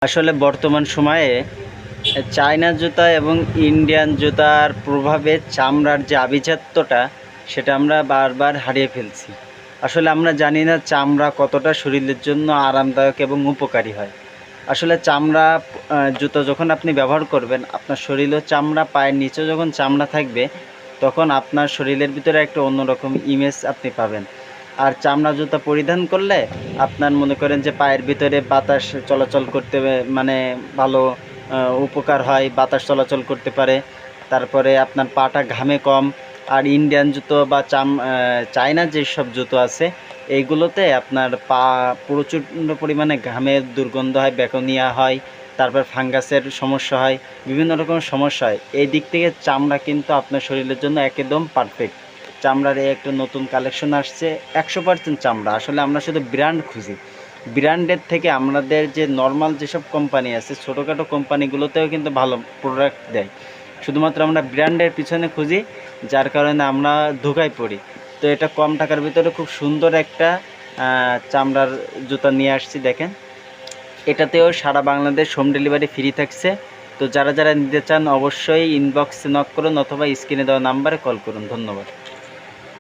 আসলে বর্তমান সময়ে চায়না জুতা এবং ইন্ডিয়ান জুতার প্রভাবে চামড়ার যে আভিজাত্যটা সেটা আমরা বারবার হারিয়ে ফেলছি। আসলে আমরা জানি না চামড়া কতটা শরীরের জন্য আরামদায়ক এবং উপকারী হয়। আসলে চামড়া জুতো যখন আপনি ব্যবহার করবেন, আপনার শরীরেও চামড়া, পায়ের নিচেও যখন চামড়া থাকবে, তখন আপনার শরীরের ভিতরে একটা অন্যরকম ইমেজ আপনি পাবেন। আর চামড়া জুতা পরিধান করলে আপনার মনে করেন যে পায়ের ভিতরে বাতাস চলাচল করতে মানে ভালো উপকার হয়, বাতাস চলাচল করতে পারে। তারপরে আপনার পাটা ঘামে কম। আর ইন্ডিয়ান জুতো বা চায়নার যেসব জুতো আছে এইগুলোতে আপনার পা প্রচণ্ড পরিমাণে ঘামের দুর্গন্ধ হয়, বেকনিয়া হয়, তারপর ফাঙ্গাসের সমস্যা হয়, বিভিন্ন রকমের সমস্যা হয়। এই দিক থেকে চামড়া কিন্তু আপনার শরীরের জন্য একদম পারফেক্ট। চামড়ার এই একটা নতুন কালেকশন আসছে 100% চামড়া। আসলে আমরা শুধু ব্র্যান্ড খুঁজি, ব্র্যান্ডের থেকে আমাদের যে নর্মাল যেসব কোম্পানি আছে, ছোটোখাটো কোম্পানিগুলোতেও কিন্তু ভালো প্রোডাক্ট দেয়। শুধুমাত্র আমরা ব্র্যান্ডের পিছনে খুঁজি, যার কারণে আমরা ধোঁকায় পড়ি। তো এটা কম টাকার ভিতরে খুব সুন্দর একটা চামড়ার জুতা নিয়ে আসছি, দেখেন। এটাতেও সারা বাংলাদেশ হোম ডেলিভারি ফ্রি থাকছে। তো যারা যারা নিতে চান অবশ্যই ইনবক্সে নক করুন অথবা স্ক্রিনে দেওয়া নাম্বারে কল করুন। ধন্যবাদ।